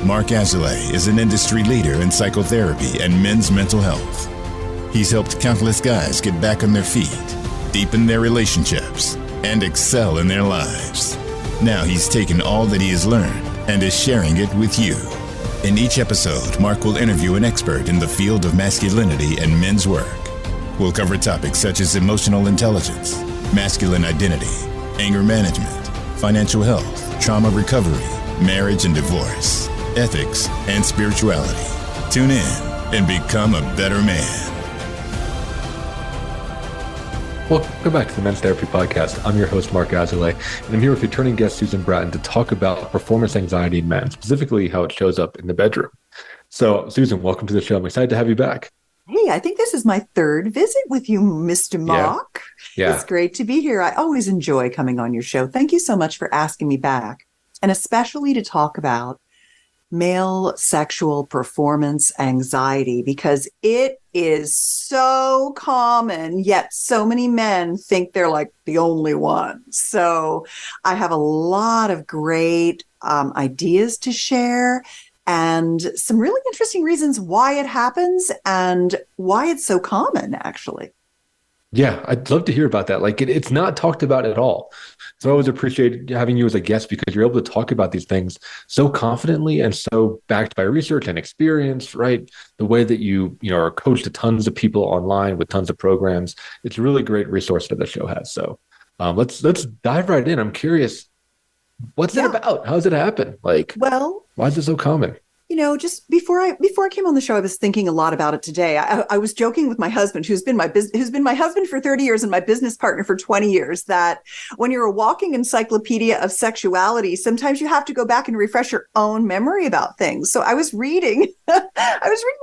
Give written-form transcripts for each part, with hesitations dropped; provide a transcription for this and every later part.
Mark Azalea is an industry leader in psychotherapy and men's mental health. He's helped countless guys get back on their feet, deepen their relationships, and excel in their lives. Now he's taken all that he has learned and is sharing it with you. In each episode, Mark will interview an expert in the field of masculinity and men's work. We'll cover topics such as emotional intelligence, masculine identity, anger management, financial health, trauma recovery, marriage and divorce, ethics, and spirituality. Tune in and become a better man. Welcome back to the Men's Therapy Podcast. I'm your host, Mark Azalea, and I'm here with returning guest Susan Bratton to talk about performance anxiety in men, specifically how it shows up in the bedroom. So, Susan, welcome to the show. I'm excited to have you back. Hey, I think this is my third visit with you, Mr. Mark. Yeah. It's great to be here. I always enjoy coming on your show. Thank you so much for asking me back, and especially to talk about male sexual performance anxiety, because it is so common, yet so many men think they're like the only ones. So I have a lot of great ideas to share and some really interesting reasons why it happens and why it's so common, actually. Yeah, I'd love to hear about that. Like it's not talked about at all. So I always appreciate having you as a guest because you're able to talk about these things so confidently and so backed by research and experience, right? The way that you are coached to tons of people online with tons of programs. It's a really great resource that the show has. So let's dive right in. I'm curious, what's it about? How does it happen? Like, well, why is it so common? Just before I came on the show, I was thinking a lot about it today. I was joking with my husband, who's been my husband for 30 years and my business partner for 20 years, that when you're a walking encyclopedia of sexuality, sometimes you have to go back and refresh your own memory about things. So I was reading a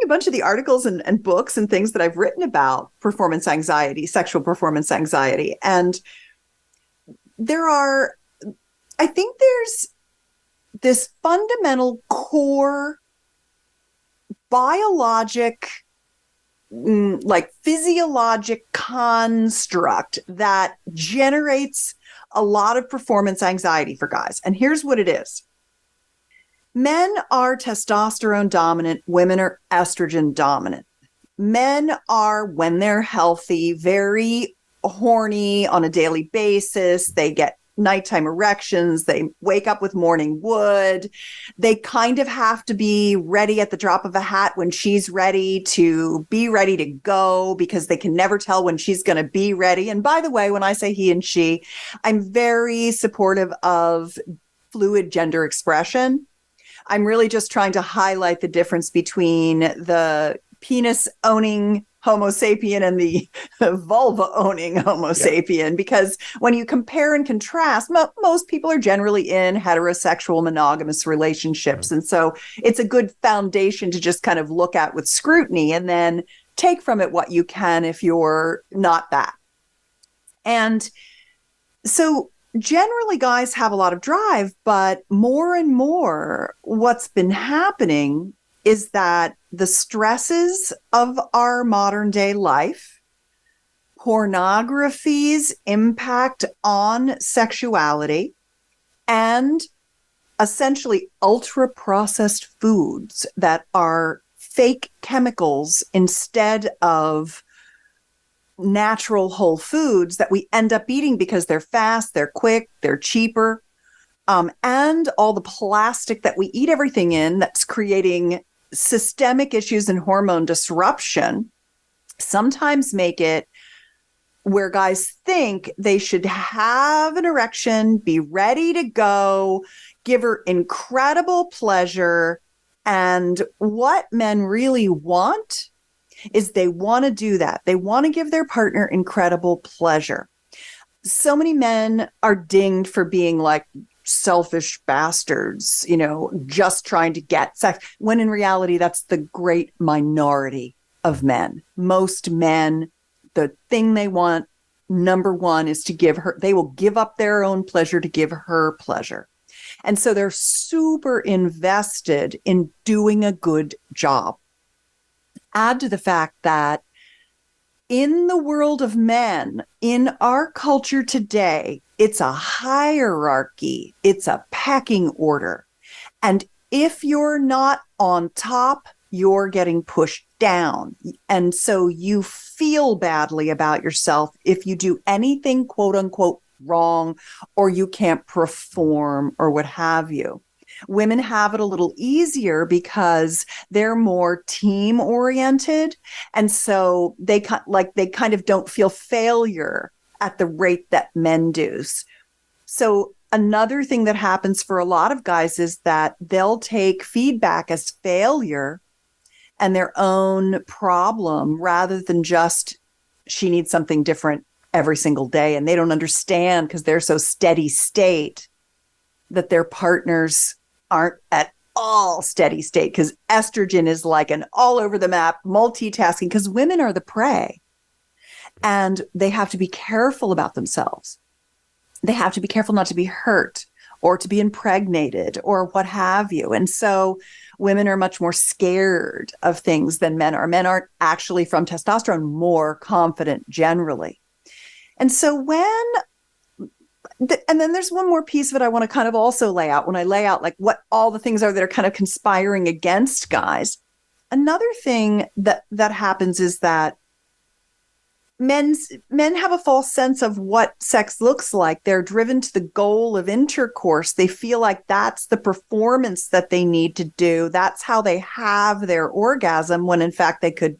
bunch of the articles and books and things that I've written about performance anxiety, sexual performance anxiety. And there's this fundamental core biologic, physiologic construct that generates a lot of performance anxiety for guys. And here's what it is. Men are testosterone dominant. Women are estrogen dominant. Men are, when they're healthy, very horny on a daily basis. They get nighttime erections. They wake up with morning wood. They kind of have to be ready at the drop of a hat when she's ready to go, because they can never tell when she's going to be ready. And by the way, when I say he and she, I'm very supportive of fluid gender expression. I'm really just trying to highlight the difference between the penis owning Homo sapien and the vulva owning Homo sapien, because when you compare and contrast, most people are generally in heterosexual monogamous relationships. And so it's a good foundation to just kind of look at with scrutiny and then take from it what you can if you're not that. And so generally guys have a lot of drive, but more and more what's been happening is that the stresses of our modern day life, pornography's impact on sexuality, and essentially ultra-processed foods that are fake chemicals instead of natural whole foods that we end up eating because they're fast, they're quick, they're cheaper, and all the plastic that we eat everything in that's creating systemic issues and hormone disruption sometimes make it where guys think they should have an erection, be ready to go, give her incredible pleasure. And what men really want is they want to do that. They want to give their partner incredible pleasure. So many men are dinged for being like selfish bastards, just trying to get sex, when in reality, that's the great minority of men. Most men, the thing they want, number one, is to give her, they will give up their own pleasure to give her pleasure. And so they're super invested in doing a good job. Add to the fact that in the world of men, in our culture today, it's a hierarchy, it's a pecking order. And if you're not on top, you're getting pushed down. And so you feel badly about yourself if you do anything, quote unquote, wrong, or you can't perform or what have you. Women have it a little easier because they're more team oriented. And so they kind of don't feel failure at the rate that men do. So another thing that happens for a lot of guys is that they'll take feedback as failure and their own problem rather than just she needs something different every single day. And they don't understand because they're so steady state that their partners aren't at all steady state, because estrogen is like an all over the map multitasking, because women are the prey and they have to be careful about themselves. They have to be careful not to be hurt or to be impregnated or what have you. And so women are much more scared of things than men are. Men aren't actually, from testosterone, more confident generally. And so and then there's one more piece of it I want to kind of also lay out when I lay out like what all the things are that are kind of conspiring against guys. Another thing that happens is that men have a false sense of what sex looks like. They're driven to the goal of intercourse. They feel like that's the performance that they need to do. That's how they have their orgasm, when in fact they could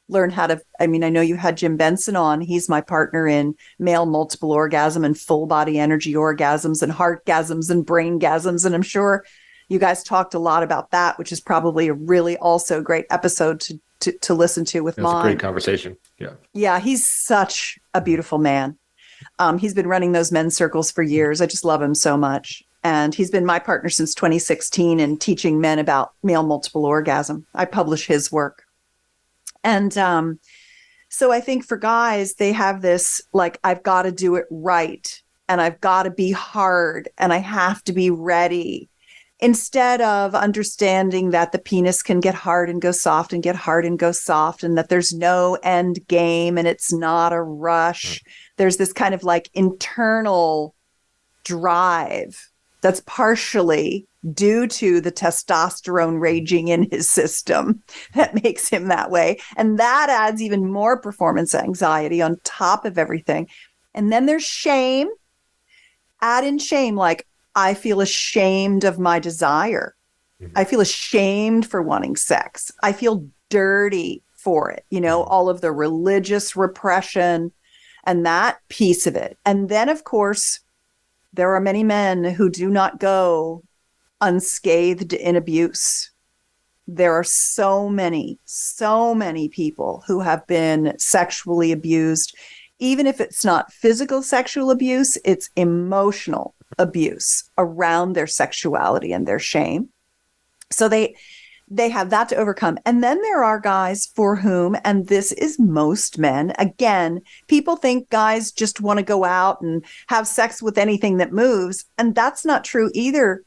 learn how to. I mean, I know you had Jim Benson on. He's my partner in male multiple orgasm and full body energy orgasms and heartgasms and braingasms. And I'm sure you guys talked a lot about that, which is probably a really also great episode to listen to with mine. It's a great conversation. Yeah. Yeah. He's such a beautiful man. He's been running those men's circles for years. I just love him so much. And he's been my partner since 2016 in teaching men about male multiple orgasm. I publish his work. And so I think for guys, they have this, like, I've got to do it right. And I've got to be hard. And I have to be ready. Instead of understanding that the penis can get hard and go soft and get hard and go soft, and that there's no end game and it's not a rush. There's this kind of like internal drive that's partially due to the testosterone raging in his system that makes him that way. And that adds even more performance anxiety on top of everything. And then there's shame. Add in shame, like, I feel ashamed of my desire. I feel ashamed for wanting sex. I feel dirty for it. You know, all of the religious repression and that piece of it. And then, of course, there are many men who do not go unscathed in abuse. There are so many people who have been sexually abused. Even if it's not physical sexual abuse, it's emotional abuse around their sexuality and their shame. So they have that to overcome. And then there are guys for whom, and this is most men, again, people think guys just want to go out and have sex with anything that moves. And that's not true either.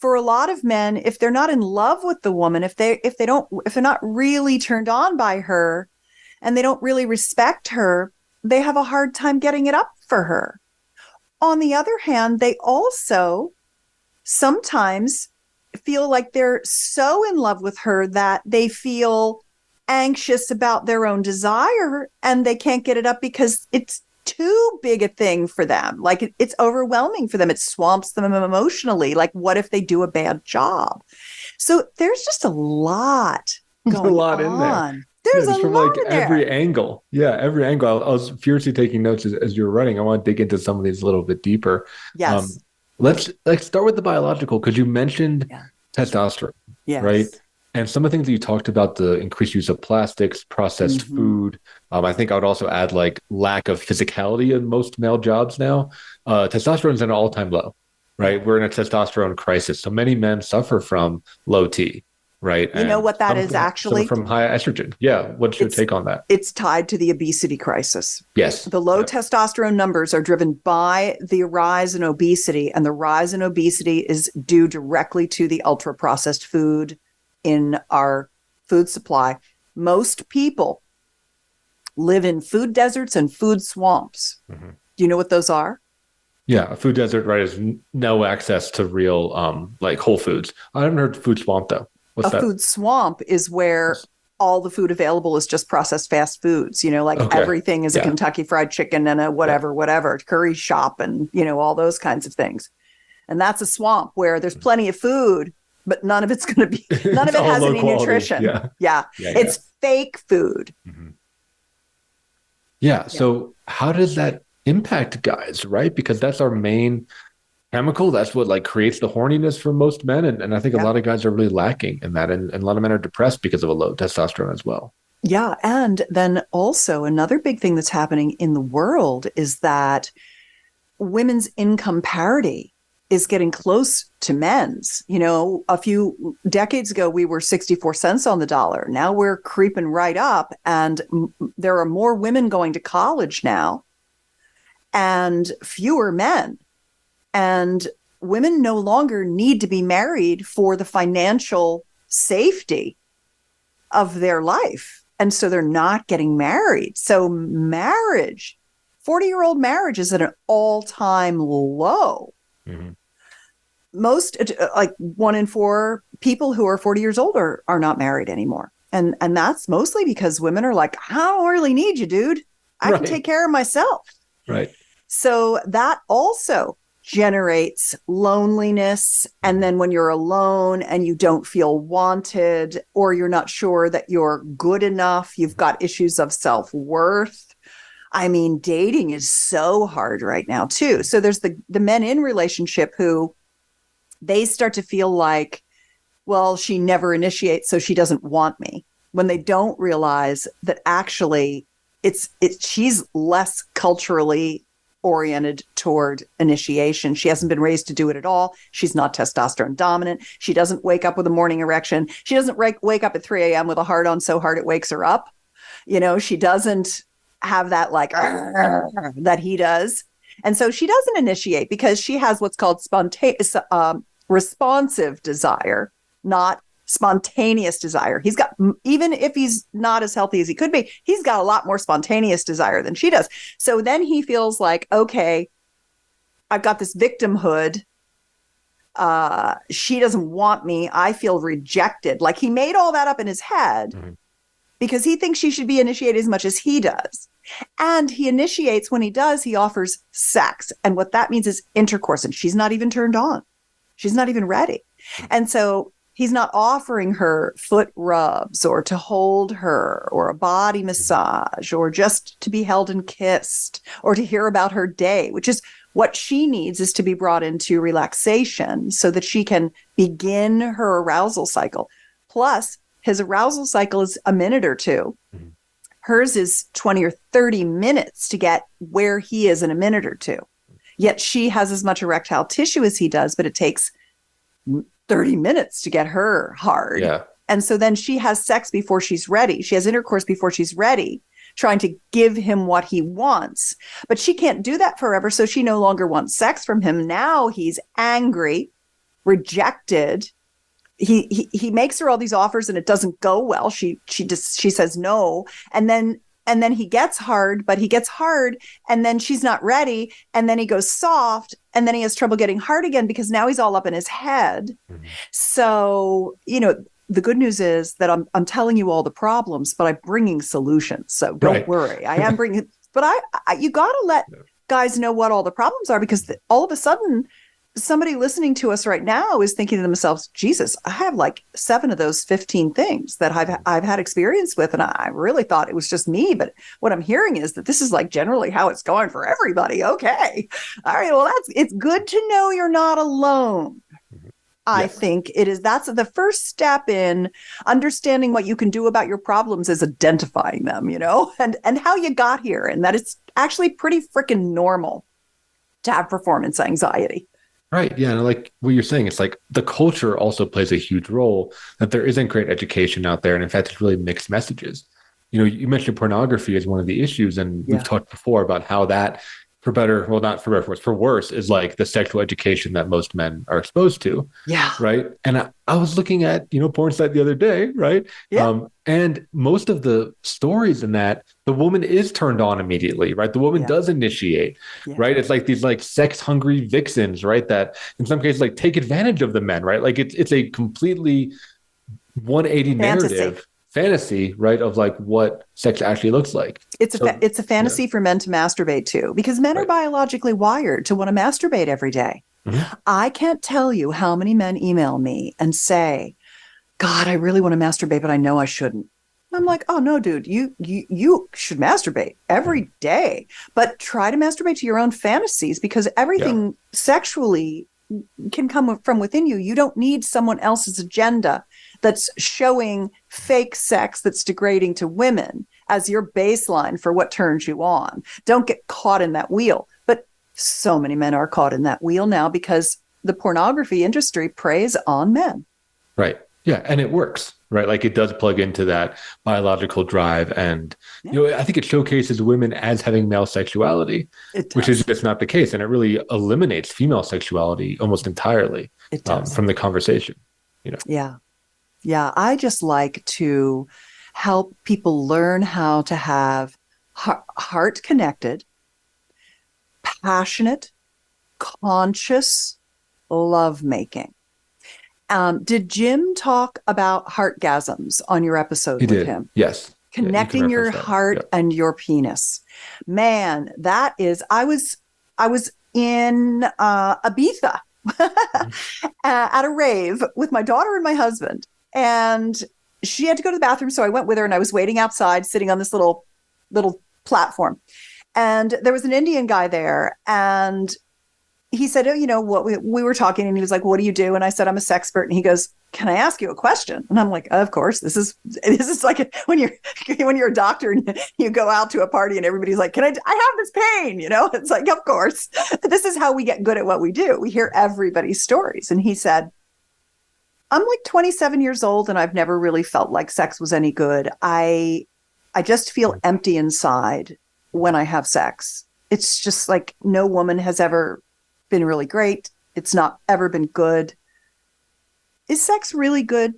For a lot of men, if they're not in love with the woman, if they're not really turned on by her and they don't really respect her, they have a hard time getting it up for her. On the other hand, they also sometimes feel like they're so in love with her that they feel anxious about their own desire and they can't get it up because it's too big a thing for them. Like it's overwhelming for them. It swamps them emotionally. Like, what if they do a bad job? So there's just a lot going a lot on. In there. There's just a from lot like in there. every angle. Yeah, every angle. I was furiously taking notes as you were running. I want to dig into some of these a little bit deeper. Yes. Let's start with the biological, because you mentioned testosterone, yes. right? And some of the things that you talked about, the increased use of plastics, processed food. I think I would also add like lack of physicality in most male jobs now. Testosterone is at an all-time low, right? We're in a testosterone crisis. So many men suffer from low T. Right. You know what that is actually? From high estrogen. Yeah. What's your take on that? It's tied to the obesity crisis. Yes. The low testosterone numbers are driven by the rise in obesity, and the rise in obesity is due directly to the ultra processed food in our food supply. Most people live in food deserts and food swamps. Do you know what those are? Yeah, a food desert, right, is no access to real like whole foods. I haven't heard food swamp though. What's A that? food swamp is where all the food available is just processed fast foods, like Okay. everything is a Yeah. Kentucky Fried Chicken and a whatever, curry shop and, all those kinds of things. And that's a swamp where there's plenty of food, but none of it's going to be, none of It's it all has low any quality. nutrition. Yeah. Yeah. Yeah, It's fake food. Yeah. So how does that impact guys, right? Because that's our main chemical. That's what like creates the horniness for most men. And I think a lot of guys are really lacking in that. And a lot of men are depressed because of a low testosterone as well. Yeah. And then also another big thing that's happening in the world is that women's income parity is getting close to men's. A few decades ago, we were 64 cents on the dollar. Now we're creeping right up, and there are more women going to college now and fewer men. And women no longer need to be married for the financial safety of their life. And so they're not getting married. So 40-year-old marriage is at an all-time low. Most, like 1 in 4 people who are 40 years old are not married anymore. And that's mostly because women are like, I don't really need you, dude. I can take care of myself. Right. So that also generates loneliness. And then when you're alone and you don't feel wanted, or you're not sure that you're good enough, you've got issues of self-worth. I mean, dating is so hard right now too. So there's the men in relationship who they start to feel like, well, she never initiates, so she doesn't want me, when they don't realize that actually she's less culturally oriented toward initiation. She hasn't been raised to do it at all. She's not testosterone dominant. She doesn't wake up with a morning erection. She doesn't wake up at 3 a.m. with a hard on so hard it wakes her up. She doesn't have that like that he does. And so she doesn't initiate because she has what's called responsive desire, not spontaneous desire. He's got, even if he's not as healthy as he could be, he's got a lot more spontaneous desire than she does. So then he feels like, okay, I've got this victimhood. She doesn't want me. I feel rejected. Like he made all that up in his head because he thinks she should be initiated as much as he does. And he initiates. When he does, he offers sex. And what that means is intercourse. And she's not even turned on. She's not even ready. And so he's not offering her foot rubs or to hold her or a body massage or just to be held and kissed or to hear about her day, which is what she needs, is to be brought into relaxation so that she can begin her arousal cycle. Plus, his arousal cycle is a minute or two. Hers is 20 or 30 minutes to get where he is in a minute or two. Yet she has as much erectile tissue as he does, but it takes 30 minutes to get her hard. Yeah. And so then she has sex before she's ready. She has intercourse before she's ready, trying to give him what he wants. But she can't do that forever. So she no longer wants sex from him. Now he's angry, rejected. He makes her all these offers and it doesn't go well. She says no. And then he gets hard, but he gets hard and then she's not ready. And then he goes soft and then he has trouble getting hard again because now he's all up in his head. So, the good news is that I'm telling you all the problems, but I'm bringing solutions. So don't worry. I am bringing, but you got to let guys know what all the problems are, because all of a sudden somebody listening to us right now is thinking to themselves, Jesus, I have like 7 of those 15 things that I've had experience with. And I really thought it was just me. But what I'm hearing is that this is like generally how it's going for everybody. Okay. All right. Well, it's good to know you're not alone. I think it is. That's the first step in understanding what you can do about your problems, is identifying them, and how you got here. And that it's actually pretty freaking normal to have performance anxiety. Right. Yeah. And like what you're saying, it's like the culture also plays a huge role, that there isn't great education out there. And in fact, it's really mixed messages. You mentioned pornography as one of the issues. And we've talked before about how that for better, well, not for better, for worse, is like the sexual education that most men are exposed to. Yeah. Right. And I was looking at, porn site the other day. Right. Yeah. And most of the stories in that, the woman is turned on immediately. Right. The woman does initiate. Yeah. Right. It's like these like sex hungry vixens. Right. That in some cases like take advantage of the men. Right. Like it's a completely 180 narrative. Fantasy, right, of like what sex actually looks like. It's a fantasy for men to masturbate to, because men are biologically wired to want to masturbate every day. Mm-hmm. I can't tell you how many men email me and say, God, I really want to masturbate, but I know I shouldn't. I'm like, oh no, dude, you should masturbate every day, but try to masturbate to your own fantasies, because everything sexually can come from within you. You don't need someone else's agenda that's showing fake sex that's degrading to women as your baseline for what turns you on. Don't get caught in that wheel. But so many men are caught in that wheel now because the pornography industry preys on men. Right. Yeah. And it works, right? Like it does plug into that biological drive. And, I think it showcases women as having male sexuality, which is just not the case. And it really eliminates female sexuality almost entirely from the conversation, Yeah. Yeah, I just like to help people learn how to have heart connected, passionate, conscious lovemaking. Did Jim talk about heartgasms on your episode with him? Yes. Connecting your heart and your penis. Man, that is, I was in Ibiza at a rave with my daughter and my husband. And she had to go to the bathroom. So I went with her and I was waiting outside, sitting on this little platform. And there was an Indian guy there. And he said, oh, what we were talking, and he was like, what do you do? And I said, I'm a sexpert. And he goes, can I ask you a question? And I'm like, of course. This is like when you're a doctor and you go out to a party and everybody's like, I have this pain? It's like, of course. This is how we get good at what we do. We hear everybody's stories. And he said, I'm like 27 years old and I've never really felt like sex was any good. I just feel empty inside when I have sex. It's just like no woman has ever been really great. It's not ever been good. Is sex really good?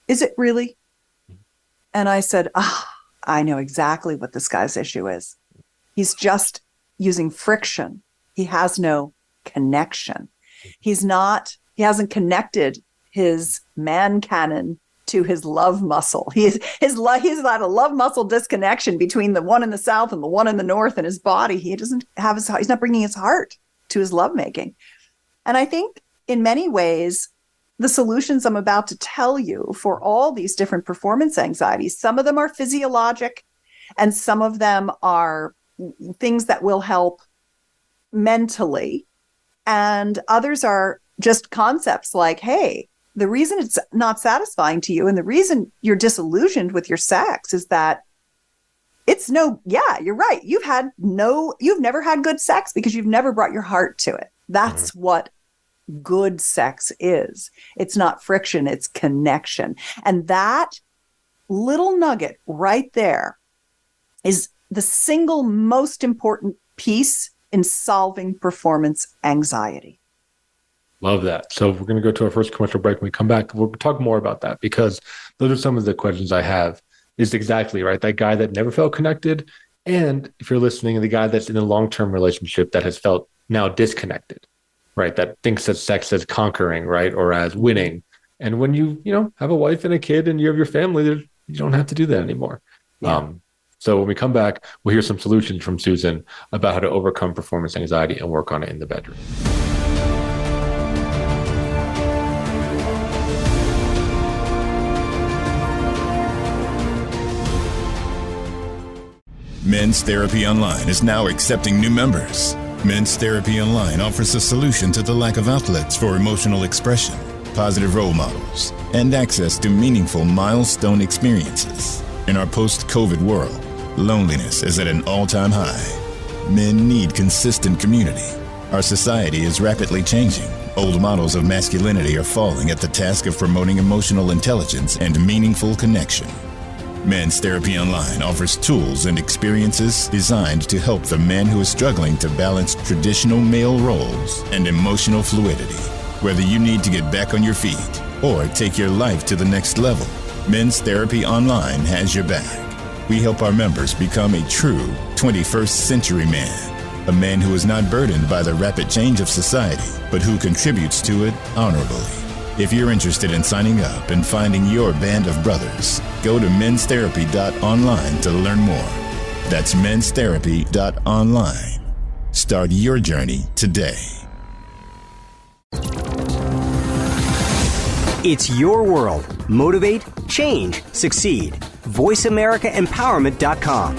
Is it really? And I said, I know exactly what this guy's issue is. He's just using friction. He has no connection. He hasn't connected his man cannon to his love muscle. He's got a love muscle disconnection between the one in the south and the one in the north in his body. He's not bringing his heart to his lovemaking. And I think in many ways, the solutions I'm about to tell you for all these different performance anxieties, some of them are physiologic and some of them are things that will help mentally. And others are just concepts like, hey, the reason it's not satisfying to you and the reason you're disillusioned with your sex is that you're right. You've never had good sex because you've never brought your heart to it. That's what good sex is. It's not friction, it's connection. And that little nugget right there is the single most important piece in solving performance anxiety. Love that. So we're going to go to our first commercial break. When we come back, we'll talk more about that, because those are some of the questions I have. Is exactly right. That guy that never felt connected. And if you're listening, the guy that's in a long-term relationship that has felt now disconnected, right? That thinks of sex as conquering, right? Or as winning. And when you have a wife and a kid and you have your family, you don't have to do that anymore. Yeah. So when we come back, we'll hear some solutions from Susan about how to overcome performance anxiety and work on it in the bedroom. Men's Therapy Online is now accepting new members. Men's Therapy Online offers a solution to the lack of outlets for emotional expression, positive role models, and access to meaningful milestone experiences. In our post-COVID world, loneliness is at an all-time high. Men need consistent community. Our society is rapidly changing. Old models of masculinity are falling at the task of promoting emotional intelligence and meaningful connection. Men's Therapy Online offers tools and experiences designed to help the man who is struggling to balance traditional male roles and emotional fluidity. Whether you need to get back on your feet or take your life to the next level, Men's Therapy Online has your back. We help our members become a true 21st century man, a man who is not burdened by the rapid change of society, but who contributes to it honorably. If you're interested in signing up and finding your band of brothers, go to menstherapy.online to learn more. That's menstherapy.online. Start your journey today. It's your world. Motivate, change, succeed. VoiceAmericaEmpowerment.com.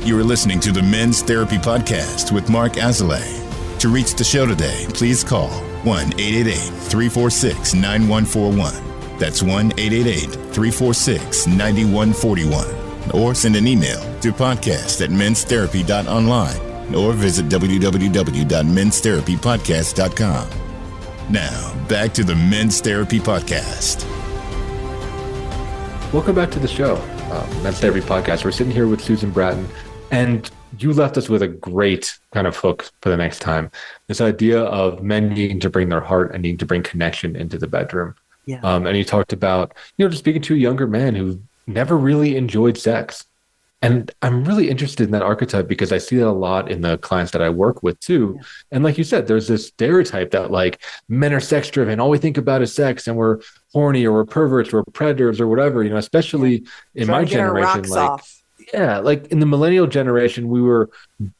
You are listening to the Men's Therapy Podcast with Mark Azalea. To reach the show today, please call 1-888-346-9141. That's 1-888-346-9141. Or send an email to podcast@menstherapy.online or visit www.menstherapypodcast.com. Now, back to the Men's Therapy Podcast. Welcome back to the show, Men's Therapy Podcast. We're sitting here with Susan Bratton, and you left us with a great kind of hook for the next time. This idea of men needing to bring their heart and needing to bring connection into the bedroom. Yeah. And you talked about, just speaking to a younger man who never really enjoyed sex. And I'm really interested in that archetype because I see that a lot in the clients that I work with too. Yeah. And like you said, there's this stereotype that like men are sex driven. All we think about is sex, and we're horny or we're perverts or predators or whatever, especially in my generation. Like in the millennial generation,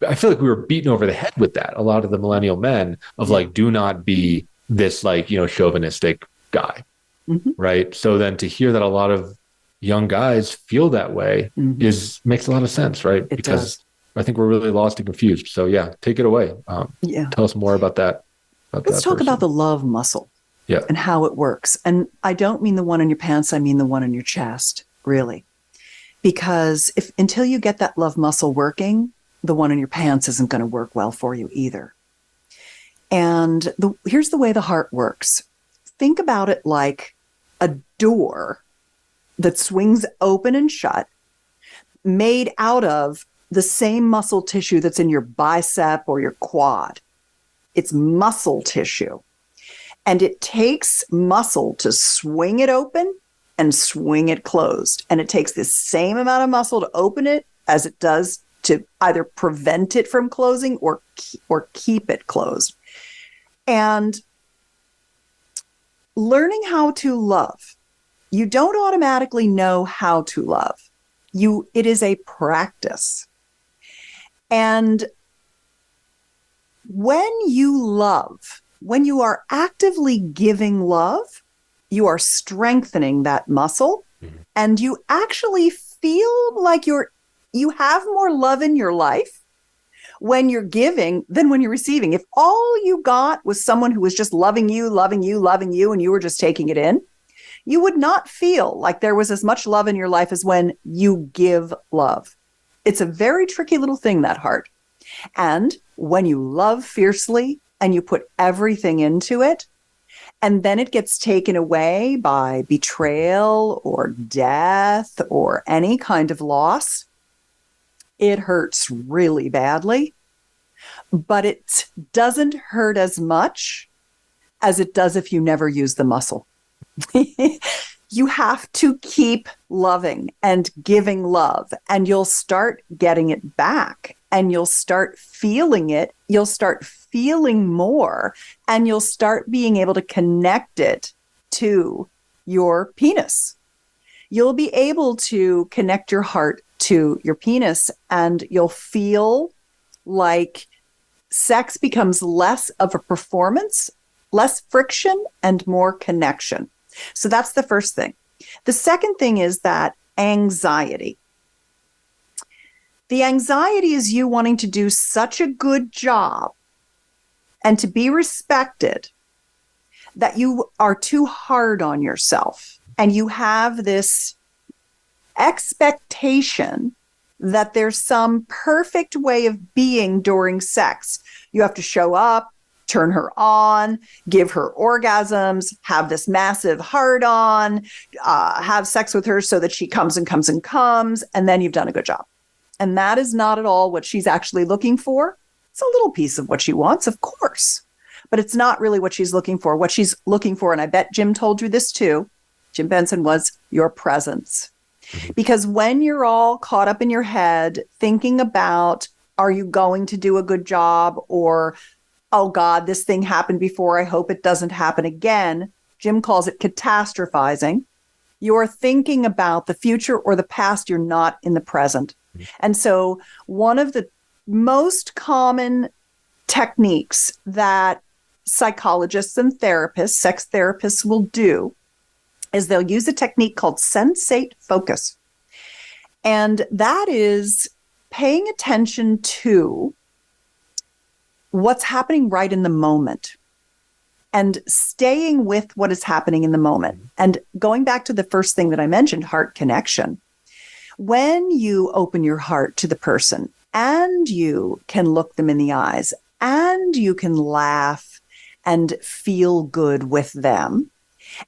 I feel like we were beaten over the head with that. A lot of the millennial men of like, do not be this like, chauvinistic guy. Mm-hmm. Right. So then to hear that a lot of young guys feel that way makes a lot of sense, right? It because does. I think we're really lost and confused. So yeah, take it away. Tell us more about that. Let's talk about the love muscle and how it works. And I don't mean the one in your pants. I mean the one in your chest, really. Because until you get that love muscle working, the one in your pants isn't going to work well for you either. And here's the way the heart works. Think about it like a door that swings open and shut, made out of the same muscle tissue that's in your bicep or your quad. It's muscle tissue. And it takes muscle to swing it open and swing it closed. And it takes the same amount of muscle to open it as it does to either prevent it from closing or keep it closed. And learning how to love. You don't automatically know how to love. It is a practice. And when you love, when you are actively giving love, you are strengthening that muscle, and you actually feel like you have more love in your life when you're giving than when you're receiving. If all you got was someone who was just loving you, and you were just taking it in, you would not feel like there was as much love in your life as when you give love. It's a very tricky little thing, that heart. And when you love fiercely and you put everything into it, and then it gets taken away by betrayal or death or any kind of loss, it hurts really badly. But it doesn't hurt as much as it does if you never use the muscle. You have to keep loving and giving love, and you'll start getting it back, and you'll start feeling it. You'll start feeling more, and you'll start being able to connect it to your penis. You'll be able to connect your heart to your penis, and you'll feel like sex becomes less of a performance, less friction, and more connection. So that's the first thing. The second thing is that anxiety. The anxiety is you wanting to do such a good job and to be respected that you are too hard on yourself. And you have this expectation that there's some perfect way of being during sex. You have to show up. turn her on, give her orgasms, have this massive hard on, have sex with her so that she comes and comes and comes, and then you've done a good job. And that is not at all what she's actually looking for. It's a little piece of what she wants, of course, but it's not really what she's looking for. What she's looking for, and I bet Jim told you this too, Jim Benson, was your presence. Because when you're all caught up in your head thinking about, are you going to do a good job? Or, oh God, this thing happened before, I hope it doesn't happen again. Jim calls it catastrophizing. You're thinking about the future or the past. You're not in the present. And so one of the most common techniques that psychologists and therapists, sex therapists will do is they'll use a technique called sensate focus. And that is paying attention to what's happening right in the moment and staying with what is happening in the moment. And going back to the first thing that I mentioned, heart connection. When you open your heart to the person and you can look them in the eyes and you can laugh and feel good with them,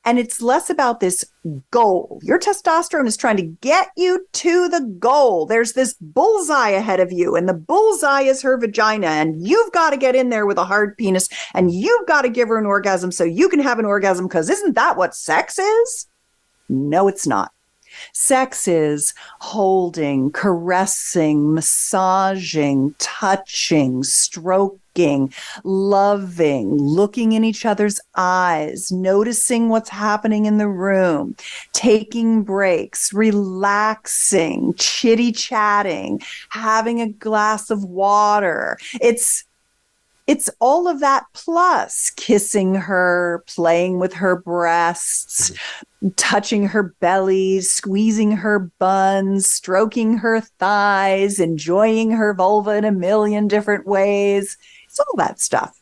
and it's less about this goal. Your testosterone is trying to get you to the goal. There's this bullseye ahead of you, and the bullseye is her vagina, and you've got to get in there with a hard penis, and you've got to give her an orgasm so you can have an orgasm, because isn't that what sex is? No, it's not. Sex is holding, caressing, massaging, touching, stroking, loving, looking in each other's eyes, noticing what's happening in the room, taking breaks, relaxing, chitty-chatting, having a glass of water. It's all of that, plus kissing her, playing with her breasts, touching her belly, squeezing her buns, stroking her thighs, enjoying her vulva in a million different ways. It's all that stuff.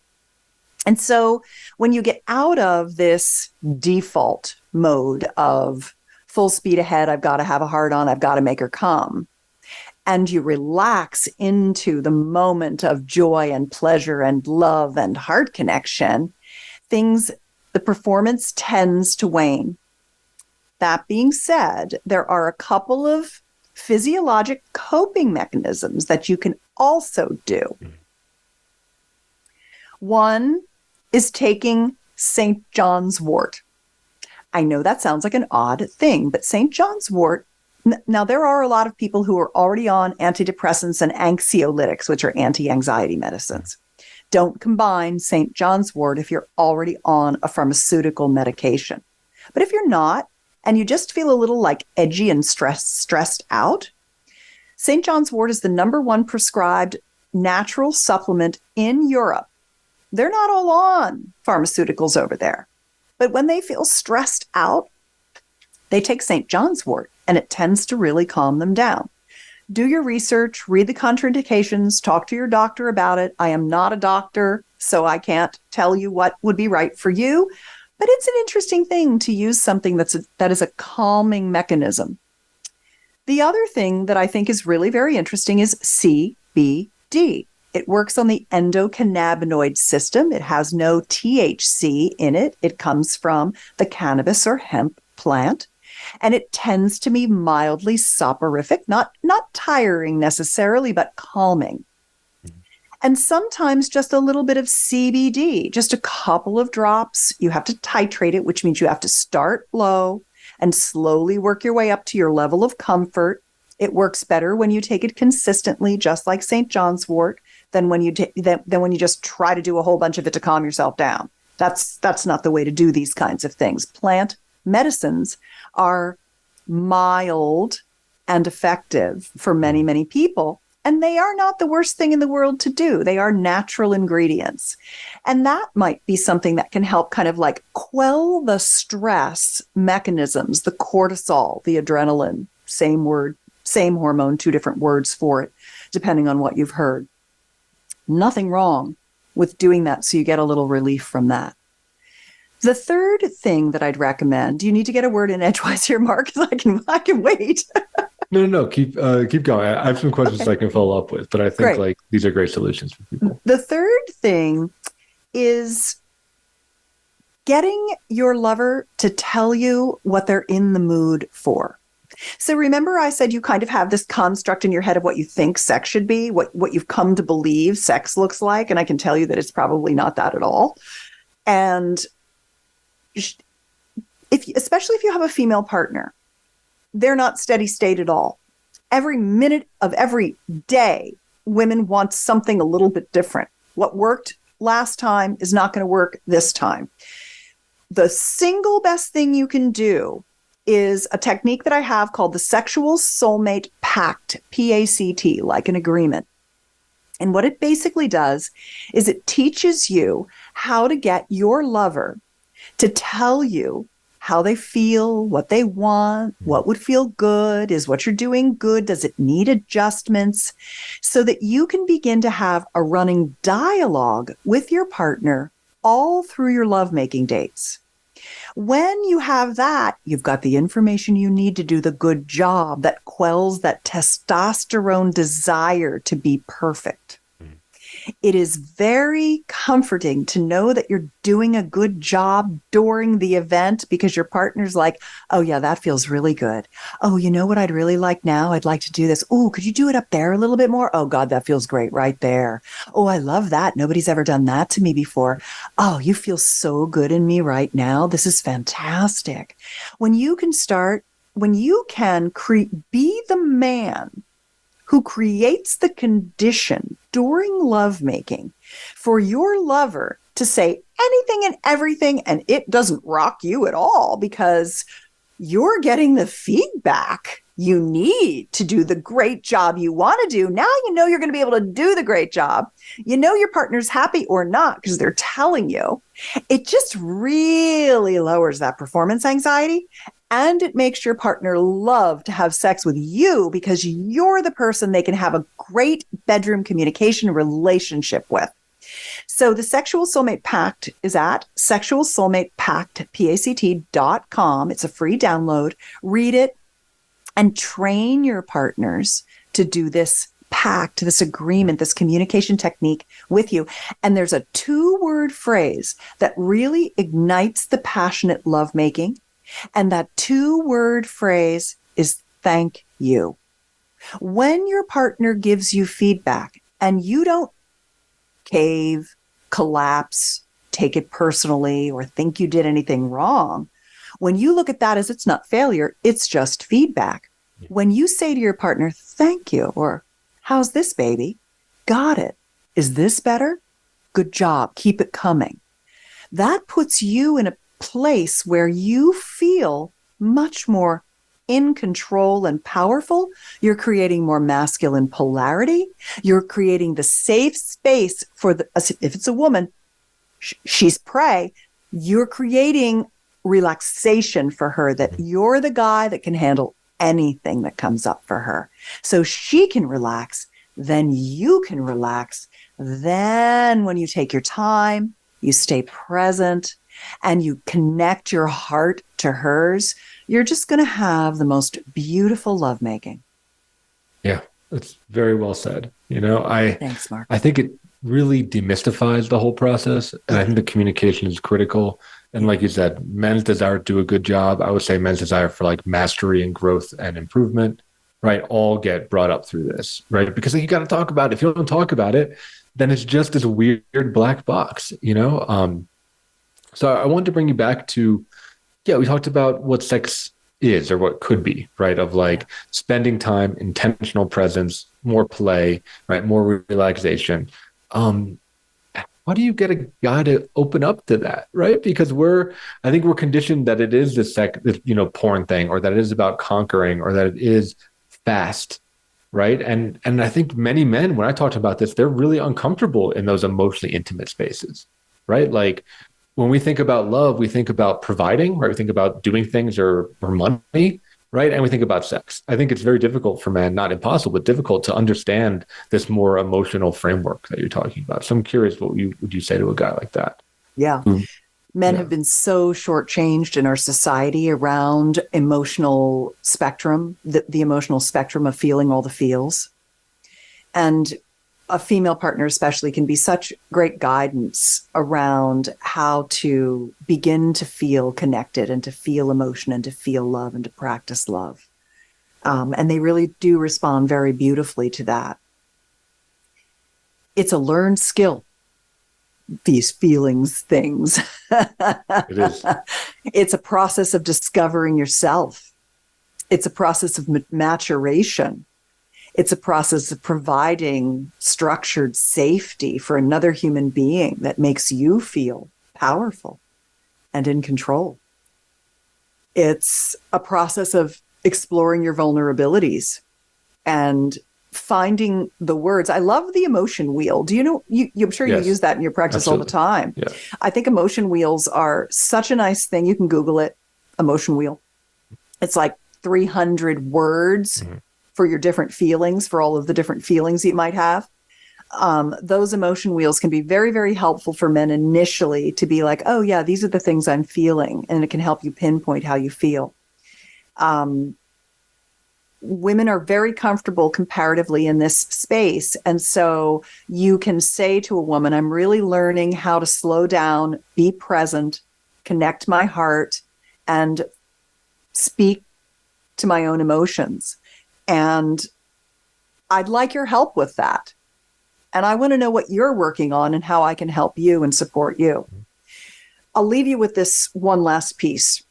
And so when you get out of this default mode of full speed ahead, I've got to have a hard on, I've got to make her come, and you relax into the moment of joy and pleasure and love and heart connection, the performance tends to wane. That being said, there are a couple of physiologic coping mechanisms that you can also do. One is taking St. John's wort. I know that sounds like an odd thing, but St. John's wort, now there are a lot of people who are already on antidepressants and anxiolytics, which are anti-anxiety medicines. Don't combine St. John's wort if you're already on a pharmaceutical medication. But if you're not, and you just feel a little like edgy and stressed out, St. John's wort is the #1 prescribed natural supplement in Europe. They're not all on pharmaceuticals over there. But when they feel stressed out, they take St. John's wort, and it tends to really calm them down. Do your research, read the contraindications, talk to your doctor about it. I am not a doctor, so I can't tell you what would be right for you. But it's an interesting thing to use something that is a calming mechanism. The other thing that I think is really very interesting is CBD. It works on the endocannabinoid system. It has no THC in it. It comes from the cannabis or hemp plant. And it tends to be mildly soporific, not tiring necessarily, but calming. And sometimes just a little bit of CBD, just a couple of drops. You have to titrate it, which means you have to start low and slowly work your way up to your level of comfort. It works better when you take it consistently, just like St. John's wort, than when you just try to do a whole bunch of it to calm yourself down. That's not the way to do these kinds of things. Plant medicines are mild and effective for many, many people. And they are not the worst thing in the world to do. They are natural ingredients. And that might be something that can help kind of like quell the stress mechanisms, the cortisol, the adrenaline, same word, same hormone, 2 different words for it, depending on what you've heard. Nothing wrong with doing that so you get a little relief from that. The third thing that I'd recommend, do you need to get a word in edgewise here, Mark? Because I can wait. No. Keep going. I have some questions I can follow up with, but I think these are great solutions for people. The third thing is getting your lover to tell you what they're in the mood for. So remember I said you kind of have this construct in your head of what you think sex should be, what you've come to believe sex looks like. And I can tell you that it's probably not that at all. And especially if you have a female partner, they're not steady state at all. Every minute of every day, women want something a little bit different. What worked last time is not going to work this time. The single best thing you can do is a technique that I have called the Sexual Soulmate Pact, PACT, like an agreement. And what it basically does is it teaches you how to get your lover to tell you how they feel, what they want, what would feel good, is what you're doing good, does it need adjustments, so that you can begin to have a running dialogue with your partner all through your lovemaking dates. When you have that, you've got the information you need to do the good job that quells that testosterone desire to be perfect. It is very comforting to know that you're doing a good job during the event because your partner's like, oh yeah, that feels really good. Oh, you know what I'd really like now? I'd like to do this. Oh, could you do it up there a little bit more? Oh God, that feels great right there. Oh, I love that. Nobody's ever done that to me before. Oh, you feel so good in me right now. This is fantastic. When you can be the man who creates the condition during lovemaking for your lover to say anything and everything, and it doesn't rock you at all because you're getting the feedback you need to do the great job you want to do. Now you know you're going to be able to do the great job. You know your partner's happy or not because they're telling you. It just really lowers that performance anxiety. And it makes your partner love to have sex with you because you're the person they can have a great bedroom communication relationship with. So the Sexual Soulmate Pact is at sexualsoulmatepact.com. It's a free download. Read it and train your partners to do this pact, this agreement, this communication technique with you. And there's a 2-word phrase that really ignites the passionate lovemaking. And that 2-word phrase is thank you. When your partner gives you feedback and you don't cave, collapse, take it personally, or think you did anything wrong, when you look at that as it's not failure, it's just feedback. When you say to your partner, thank you, or how's this, baby? Got it. Is this better? Good job. Keep it coming. That puts you in a place where you feel much more in control and powerful. You're creating more masculine polarity. You're creating the safe space for if it's a woman, she's prey. You're creating relaxation for her, that you're the guy that can handle anything that comes up for her. So she can relax, then you can relax. Then when you take your time, you stay present, and you connect your heart to hers, you're just going to have the most beautiful lovemaking. Yeah, that's very well said. Thanks, Mark. I think it really demystifies the whole process. And I think the communication is critical. And like you said, men's desire to do a good job. I would say men's desire for like mastery and growth and improvement, right? All get brought up through this, right? Because you got to talk about it. If you don't talk about it, then it's just this weird black box, So I wanted to bring you back to, we talked about what sex is or what could be, right? Of like spending time, intentional presence, more play, right? More relaxation. How do you get a guy to open up to that, right? Because I think we're conditioned that it is this porn thing, or that it is about conquering, or that it is fast, right? And I think many men, when I talked about this, they're really uncomfortable in those emotionally intimate spaces, right? Like, when we think about love, we think about providing, right? We think about doing things or money, right? And we think about sex. I think it's very difficult for men, not impossible, but difficult to understand this more emotional framework that you're talking about. So I'm curious, what would you say to a guy like that? Yeah. Men have been so shortchanged in our society around emotional spectrum, the emotional spectrum of feeling all the feels. And a female partner especially can be such great guidance around how to begin to feel connected and to feel emotion and to feel love and to practice love. And they really do respond very beautifully to that. It's a learned skill, these feelings things. It is. It's a process of discovering yourself. It's a process of maturation. It's a process of providing structured safety for another human being that makes you feel powerful and in control. It's a process of exploring your vulnerabilities and finding the words. I love the emotion wheel. Do you know, I'm sure Yes, you use that in your practice absolutely. all the time. Yeah. I think emotion wheels are such a nice thing. You can Google it, emotion wheel. It's like 300 words for your different feelings, for all of the different feelings you might have. Those emotion wheels can be very, very helpful for men initially to be like, oh yeah, these are the things I'm feeling. And it can help you pinpoint how you feel. Women are very comfortable comparatively in this space. And so you can say to a woman, I'm really learning how to slow down, be present, connect my heart, and speak to my own emotions. And I'd like your help with that. And I want to know what you're working on and how I can help you and support you. I'll leave you with this one last piece.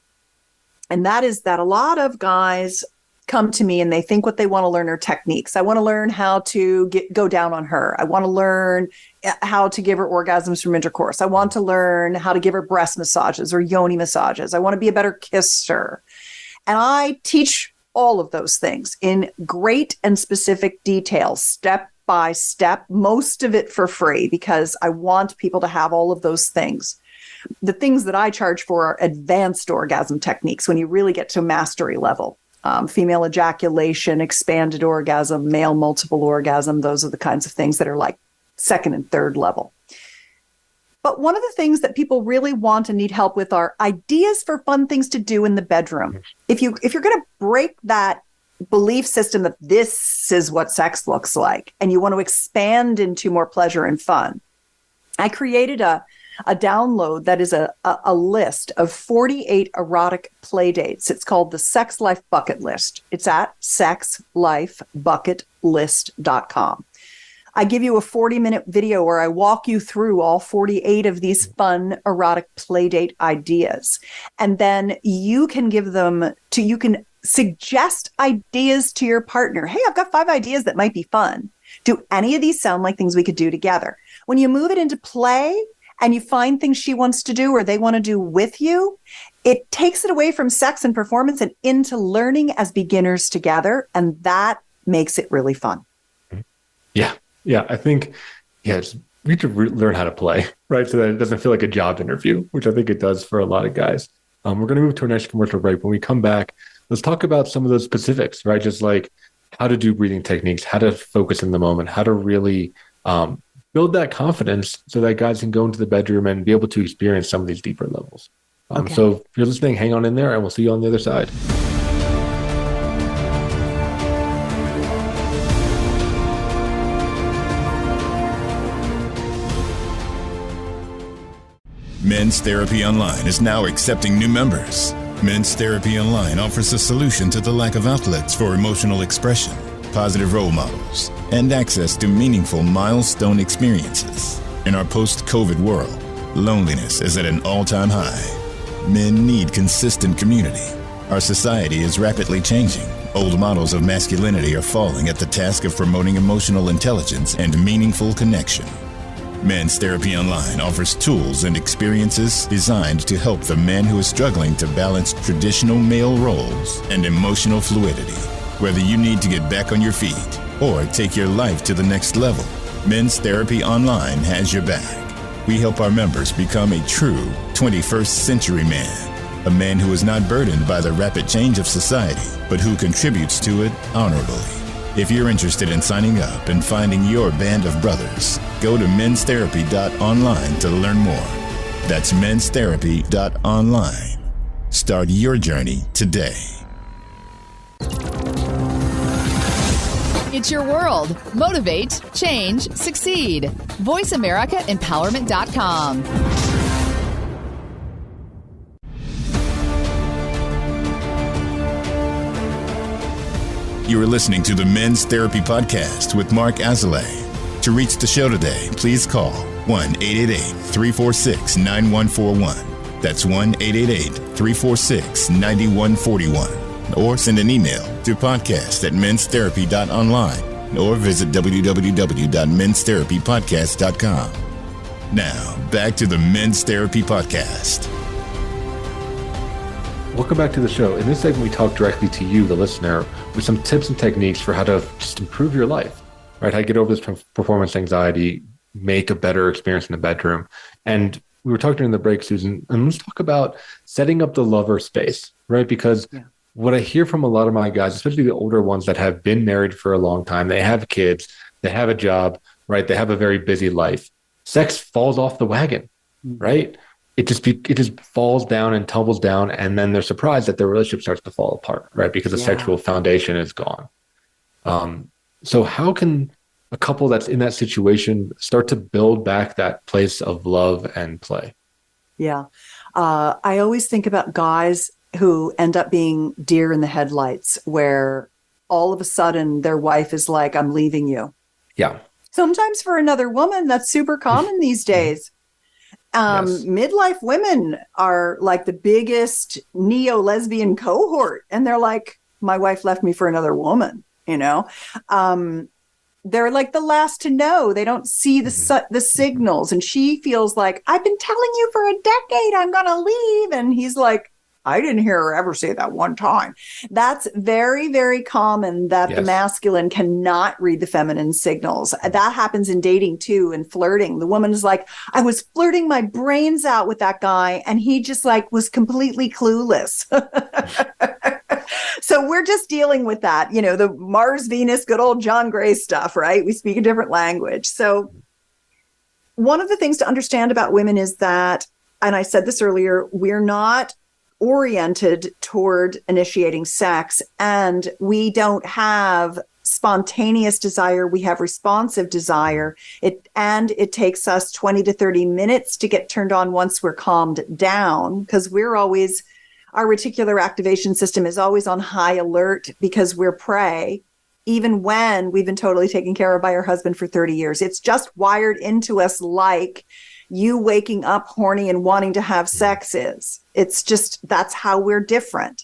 And that is that a lot of guys come to me and they think what they want to learn are techniques. I want to learn how to go down on her. I want to learn how to give her orgasms from intercourse. I want to learn how to give her breast massages or yoni massages. I want to be a better kisser. And I teach all of those things in great and specific detail, step by step, most of it for free, because I want people to have all of those things. The things that I charge for are advanced orgasm techniques when you really get to mastery level. Female ejaculation, expanded orgasm, male multiple orgasm. Those are the kinds of things that are like second and third level. But one of the things that people really want and need help with are ideas for fun things to do in the bedroom. If you're going to break that belief system that this is what sex looks like, and you want to expand into more pleasure and fun, I created a download that is a list of 48 erotic play dates. It's called the Sex Life Bucket List. It's at sexlifebucketlist.com. I give you a 40-minute video where I walk you through all 48 of these fun erotic play date ideas. And then you can you can suggest ideas to your partner. Hey, I've got 5 ideas that might be fun. Do any of these sound like things we could do together? When you move it into play, and you find things she wants to do or they want to do with you, it takes it away from sex and performance and into learning as beginners together. And that makes it really fun. Yeah. I think, we need to learn how to play, right? So that it doesn't feel like a job interview, which I think it does for a lot of guys. We're going to move to our next commercial break. When we come back, let's talk about some of those specifics, right? Just like how to do breathing techniques, how to focus in the moment, how to really, build that confidence so that guys can go into the bedroom and be able to experience some of these deeper levels. Okay. So if you're listening, hang on in there and we'll see you on the other side. Men's Therapy Online is now accepting new members. Men's Therapy Online offers a solution to the lack of outlets for emotional expression, positive role models, and access to meaningful milestone experiences. In our post-COVID world, loneliness is at an all-time high. Men need consistent community. Our society is rapidly changing. Old models of masculinity are falling at the task of promoting emotional intelligence and meaningful connection. Men's Therapy Online offers tools and experiences designed to help the man who is struggling to balance traditional male roles and emotional fluidity. Whether you need to get back on your feet or take your life to the next level, Men's Therapy Online has your back. We help our members become a true 21st century man, a man who is not burdened by the rapid change of society, but who contributes to it honorably. If you're interested in signing up and finding your band of brothers, go to menstherapy.online to learn more. That's menstherapy.online. Start your journey today. It's your world. Motivate, change, succeed. VoiceAmericaEmpowerment.com. You are listening to the Men's Therapy Podcast with Mark Azalea. To reach the show today, please call 1-888-346-9141. That's 1-888-346-9141. Or send an email to podcast@menstherapy.online or visit www.menstherapypodcast.com. Now, back to the Men's Therapy Podcast. Welcome back to the show. In this segment, we talk directly to you, the listener, with some tips and techniques for how to just improve your life, right? How to get over this performance anxiety, make a better experience in the bedroom. And we were talking during the break, Susan, and let's talk about setting up the lover space, right? Because what I hear from a lot of my guys, especially the older ones that have been married for a long time, they have kids, they have a job, right? They have a very busy life. Sex falls off the wagon, right? It just falls down and tumbles down, and then they're surprised that their relationship starts to fall apart, right? Because the sexual foundation is gone. So how can a couple that's in that situation start to build back that place of love and play? Yeah. I always think about guys who end up being deer in the headlights, where all of a sudden their wife is like, I'm leaving you. Yeah. Sometimes for another woman, that's super common these days. Midlife women are like the biggest neo-lesbian cohort. And they're like, my wife left me for another woman, They're like the last to know. They don't see the signals. And she feels like, I've been telling you for a decade I'm going to leave. And he's like, I didn't hear her ever say that one time. That's very, very common that the masculine cannot read the feminine signals. That happens in dating too, and flirting. The woman is like, I was flirting my brains out with that guy, and he just like was completely clueless. So we're just dealing with that, the Mars, Venus, good old John Gray stuff, right? We speak a different language. So one of the things to understand about women is that, and I said this earlier, we're not oriented toward initiating sex, and we don't have spontaneous desire. We have responsive desire. It takes us 20 to 30 minutes to get turned on once we're calmed down, because our reticular activation system is always on high alert because we're prey, even when we've been totally taken care of by our husband for 30 years. It's just wired into us like you waking up horny and wanting to have sex is. It's just, that's how we're different.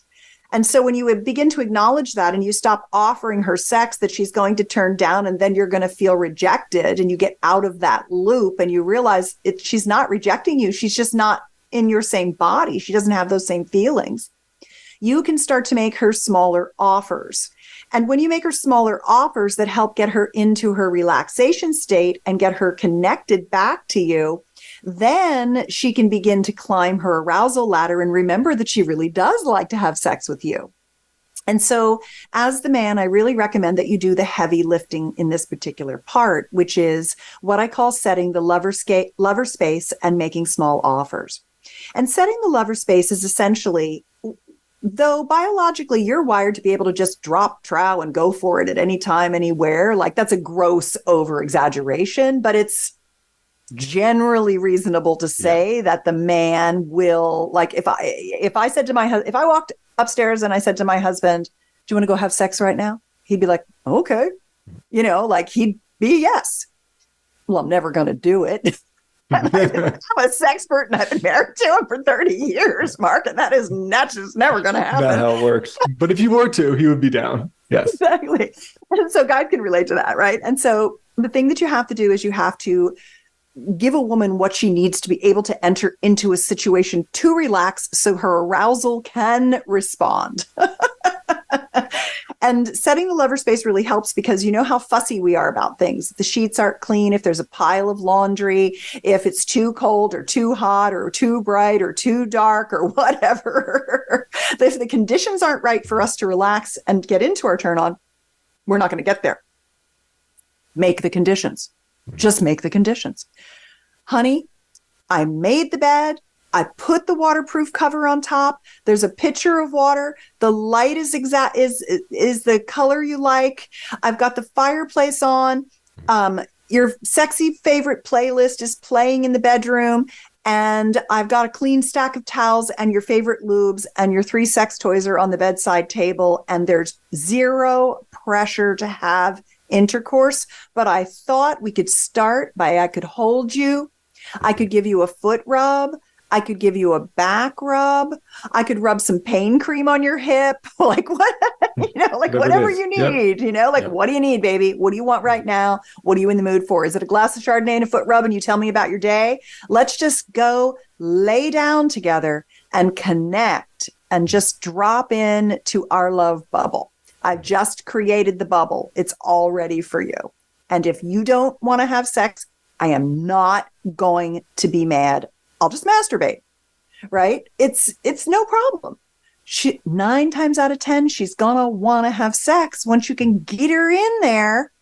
And so when you begin to acknowledge that and you stop offering her sex that she's going to turn down, and then you're going to feel rejected, and you get out of that loop and you realize she's not rejecting you. She's just not in your same body. She doesn't have those same feelings. You can start to make her smaller offers. And when you make her smaller offers that help get her into her relaxation state and get her connected back to you, then she can begin to climb her arousal ladder and remember that she really does like to have sex with you. And so as the man, I really recommend that you do the heavy lifting in this particular part, which is what I call setting the lover space and making small offers. And setting the lover space is essentially, though biologically you're wired to be able to just drop trow and go for it at any time, anywhere, like that's a gross over exaggeration, but it's generally reasonable to say that the man will, like, if I said to my husband, if I walked upstairs and I said to my husband, do you want to go have sex right now? He'd be like, okay. Like he'd be yes. Well, I'm never going to do it. I'm a sexpert and I've been married to him for 30 years, Mark, and that's just never going to happen. That's how it works. But if you were to, he would be down. Yes. Exactly. And so guys can relate to that, right? And so the thing that you have to do is you have to give a woman what she needs to be able to enter into a situation to relax so her arousal can respond. And setting the lover space really helps because you know how fussy we are about things. If the sheets aren't clean, if there's a pile of laundry, if it's too cold or too hot or too bright or too dark or whatever. If the conditions aren't right for us to relax and get into our turn on, we're not going to get there. Make the conditions. Just make the conditions. Honey, I made the bed. I put the waterproof cover on top. There's a pitcher of water. The light is the color you like. I've got the fireplace on. Your sexy favorite playlist is playing in the bedroom. And I've got a clean stack of towels and your favorite lubes, and your 3 sex toys are on the bedside table. And there's zero pressure to have intercourse. But I thought we could start by, I could hold you. I could give you a foot rub. I could give you a back rub. I could rub some pain cream on your hip. Like what, whatever you need, what do you need, baby? What do you want right now? What are you in the mood for? Is it a glass of Chardonnay and a foot rub and you tell me about your day? Let's just go lay down together and connect and just drop in to our love bubble. I've just created the bubble. It's all ready for you. And if you don't want to have sex, I am not going to be mad. I'll just masturbate, right? It's no problem. 9 times out of 10, she's going to want to have sex once you can get her in there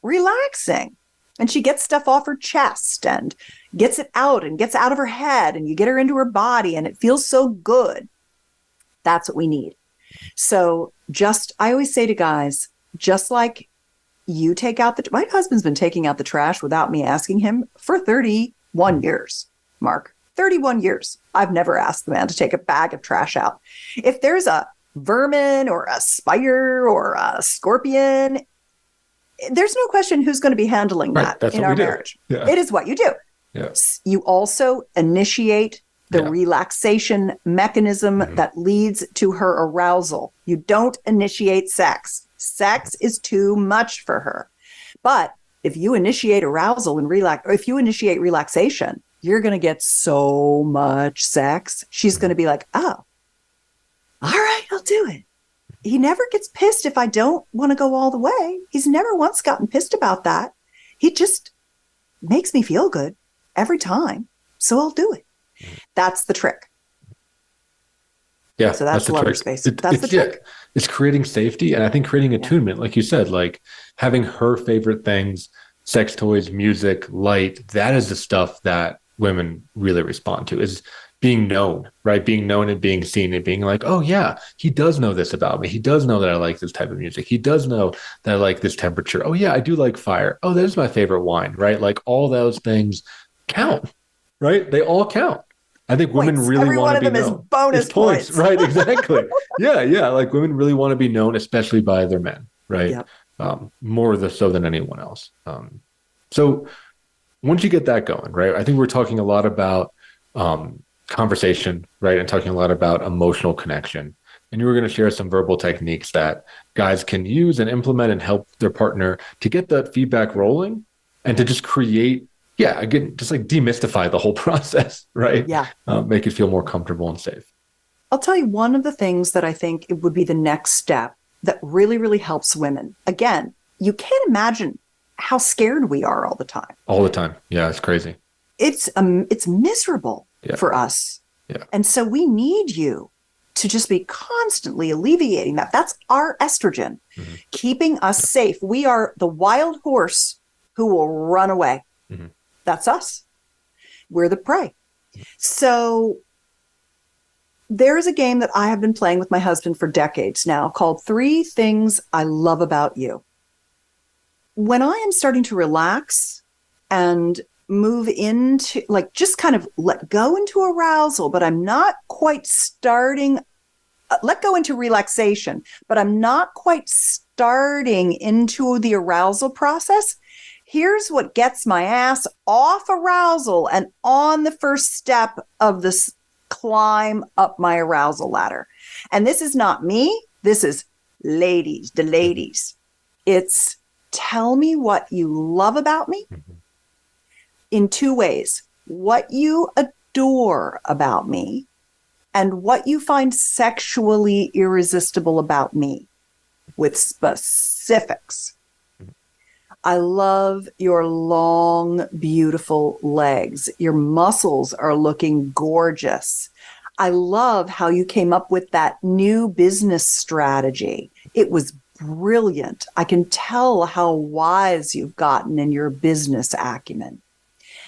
relaxing. And she gets stuff off her chest and gets it out and gets out of her head, and you get her into her body and it feels so good. That's what we need. So I always say to guys, just like you take out my husband's been taking out the trash without me asking him for 31 years. Mark, 31 years. I've never asked the man to take a bag of trash out. If there's a vermin or a spider or a scorpion, there's no question who's going to be handling that in our marriage. Yeah. It is what you do. Yeah. You also initiate the relaxation mechanism that leads to her arousal. You don't initiate sex. Sex is too much for her. But if you initiate arousal and if you initiate relaxation, you're going to get so much sex. She's going to be like, oh, all right, I'll do it. He never gets pissed if I don't want to go all the way. He's never once gotten pissed about that. He just makes me feel good every time. So I'll do it. That's the trick. Yeah. So that's the lover space. That's the trick. It's creating safety. And I think creating attunement, like you said, like having her favorite things, sex toys, music, light, that is the stuff that women really respond to, is being known, right? Being known and being seen and being like, oh yeah, he does know this about me. He does know that I like this type of music. He does know that I like this temperature. Oh yeah, I do like fire. Oh, that is my favorite wine, right? Like all those things count, right? They all count. I think women really want to be known. Every one of them is bonus points. Right, exactly. Yeah. Like women really want to be known, especially by their men, right? Yep. More so than anyone else. So once you get that going, right, I think we're talking a lot about conversation, right, and talking a lot about emotional connection. And you were going to share some verbal techniques that guys can use and implement and help their partner to get that feedback rolling and to just create, again, just like demystify the whole process, right? Yeah. Make it feel more comfortable and safe. I'll tell you one of the things that I think it would be the next step that really, really helps women. Again, you can't imagine how scared we are all the time. All the time. Yeah, it's crazy. It's miserable for us. Yeah. And so we need you to just be constantly alleviating that. That's our estrogen, keeping us safe. We are the wild horse who will run away. Mm-hmm. That's us. We're the prey. So there is a game that I have been playing with my husband for decades now called 3 Things I Love About You. When I am starting to relax and move into, like, just kind of let go into arousal, but I'm not quite starting, let go into relaxation, but I'm not quite starting into the arousal process. Here's what gets my ass off arousal and on the first step of this climb up my arousal ladder. And this is not me. This is the ladies. It's tell me what you love about me in 2 ways. What you adore about me and what you find sexually irresistible about me, with specifics. I love your long, beautiful legs. Your muscles are looking gorgeous. I love how you came up with that new business strategy. It was brilliant. I can tell how wise you've gotten in your business acumen.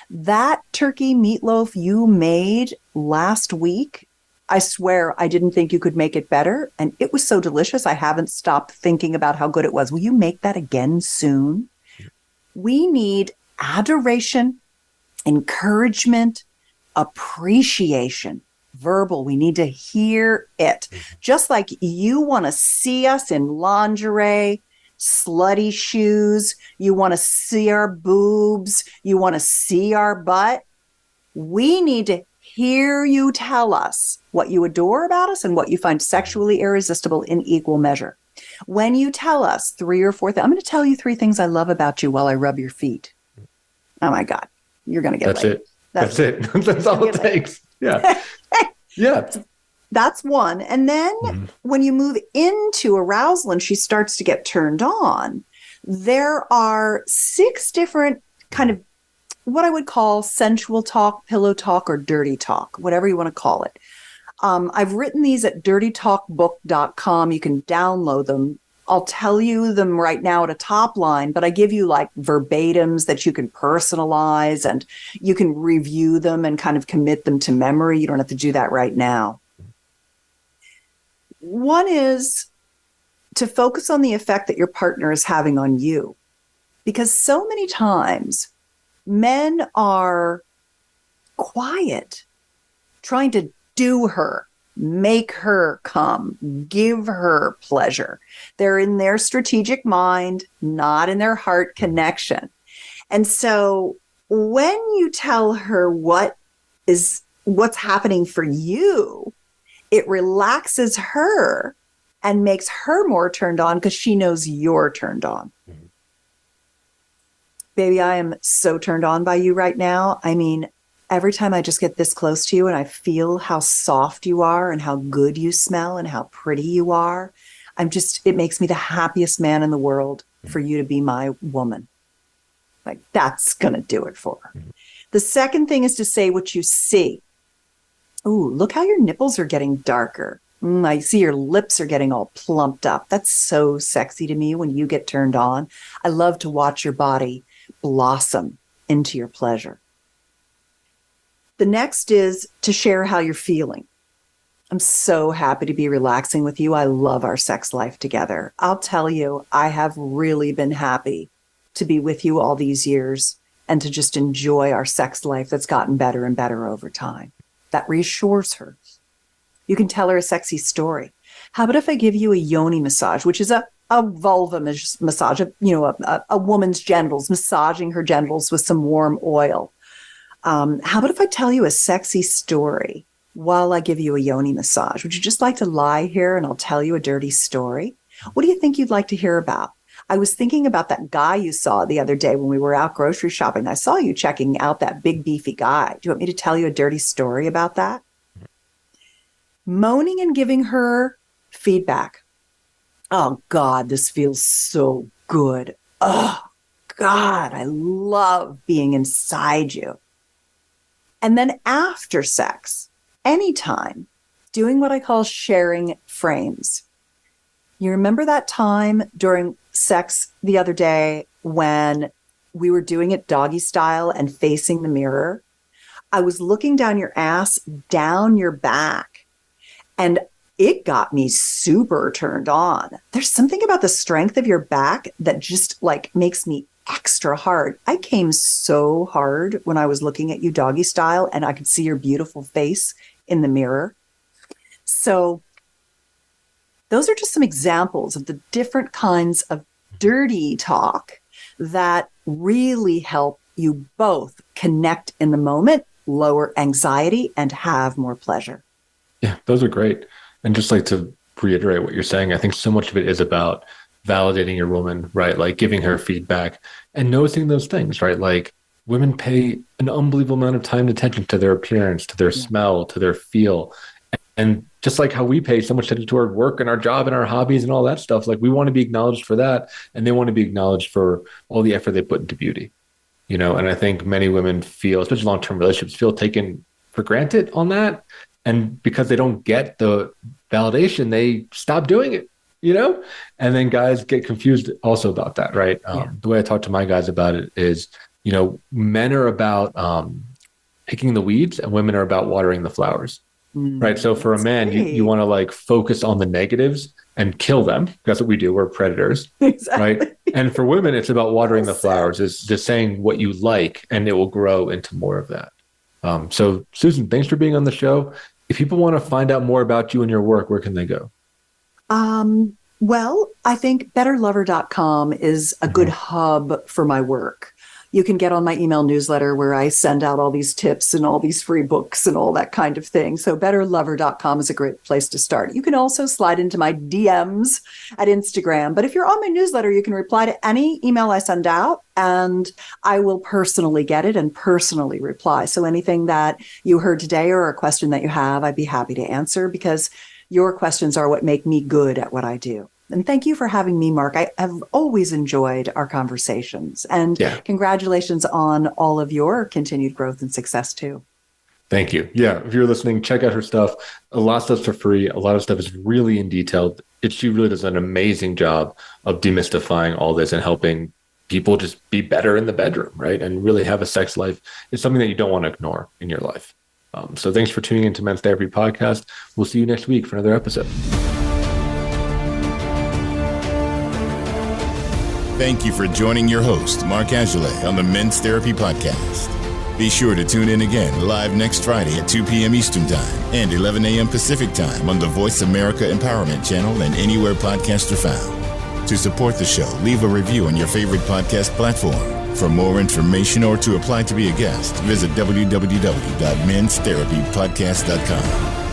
That turkey meatloaf you made last week, I swear I didn't think you could make it better. And it was so delicious. I haven't stopped thinking about how good it was. Will you make that again soon? We need adoration, encouragement, appreciation, verbal. We need to hear it. Just like you want to see us in lingerie, slutty shoes, you want to see our boobs, you want to see our butt. We need to hear you tell us what you adore about us and what you find sexually irresistible in equal measure. When you tell us 3 or 4 things, I'm going to tell you 3 things I love about you while I rub your feet. Oh my God, you're going to get laid. That's it. That's all it takes. Yeah. Yeah. That's one. And then when you move into arousal and she starts to get turned on, there are 6 different kind of what I would call sensual talk, pillow talk, or dirty talk, whatever you want to call it. I've written these at dirtytalkbook.com. You can download them. I'll tell you them right now at a top line, but I give you like verbatims that you can personalize and you can review them and kind of commit them to memory. You don't have to do that right now. One is to focus on the effect that your partner is having on you, because so many times men are quiet, trying to do her, make her come, give her pleasure. They're in their strategic mind, not in their heart connection. And so when you tell her what's happening for you, it relaxes her and makes her more turned on because she knows you're turned on. Mm-hmm. Baby, I am so turned on by you right now. I mean, every time I just get this close to you and I feel how soft you are and how good you smell and how pretty you are, it makes me the happiest man in the world for you to be my woman. Like, that's going to do it for her. Mm-hmm. The second thing is to say what you see. Ooh, look how your nipples are getting darker. I see your lips are getting all plumped up. That's so sexy to me when you get turned on. I love to watch your body blossom into your pleasure. The next is to share how you're feeling. I'm so happy to be relaxing with you. I love our sex life together. I'll tell you, I have really been happy to be with you all these years and to just enjoy our sex life that's gotten better and better over time. That reassures her. You can tell her a sexy story. How about if I give you a yoni massage, which is a vulva massage, a woman's genitals, massaging her genitals with some warm oil. How about if I tell you a sexy story while I give you a yoni massage? Would you just like to lie here and I'll tell you a dirty story? What do you think you'd like to hear about? I was thinking about that guy you saw the other day when we were out grocery shopping. I saw you checking out that big beefy guy. Do you want me to tell you a dirty story about that? Moaning and giving her feedback. Oh, God, this feels so good. Oh, God, I love being inside you. And then after sex, anytime, doing what I call sharing frames. You remember that time during sex the other day when we were doing it doggy style and facing the mirror? I was looking down your ass, down your back, and it got me super turned on. There's something about the strength of your back that just like makes me extra hard. I came so hard when I was looking at you doggy style and I could see your beautiful face in the mirror. So those are just some examples of the different kinds of dirty talk that really help you both connect in the moment, lower anxiety, and have more pleasure. Yeah, those are great. And just like to reiterate what you're saying, I think so much of it is about validating your woman, right? Like giving her feedback and noticing those things, right? Like women pay an unbelievable amount of time and attention to their appearance, to their smell, to their feel. And just like how we pay so much attention to our work and our job and our hobbies and all that stuff, like we want to be acknowledged for that. And they want to be acknowledged for all the effort they put into beauty, And I think many women feel, especially long-term relationships, feel taken for granted on that. And because they don't get the validation, they stop doing it, And then guys get confused also about that, right? The way I talk to my guys about it is men are about picking the weeds and women are about watering the flowers. Right. So for a man, you want to like focus on the negatives and kill them. That's what we do. We're predators. Exactly. Right. And for women, it's about watering the flowers, is just saying what you like, and it will grow into more of that. So Susan, thanks for being on the show. If people want to find out more about you and your work, where can they go? Well, I think betterlover.com is a good hub for my work. You can get on my email newsletter where I send out all these tips and all these free books and all that kind of thing. So betterlover.com is a great place to start. You can also slide into my DMs at Instagram. But if you're on my newsletter, you can reply to any email I send out and I will personally get it and personally reply. So anything that you heard today or a question that you have, I'd be happy to answer, because your questions are what make me good at what I do. And thank you for having me, Mark. I have always enjoyed our conversations. And congratulations on all of your continued growth and success, too. Thank you. Yeah, if you're listening, check out her stuff. A lot of stuff's for free. A lot of stuff is really in detail. She really does an amazing job of demystifying all this and helping people just be better in the bedroom, right? And really have a sex life. It's something that you don't want to ignore in your life. So thanks for tuning into Men's Therapy Podcast. We'll see you next week for another episode. Thank you for joining your host, Mark Azoulay, on the Men's Therapy Podcast. Be sure to tune in again live next Friday at 2 p.m. Eastern Time and 11 a.m. Pacific Time on the Voice America Empowerment Channel and anywhere podcasts are found. To support the show, leave a review on your favorite podcast platform. For more information or to apply to be a guest, visit www.menstherapypodcast.com.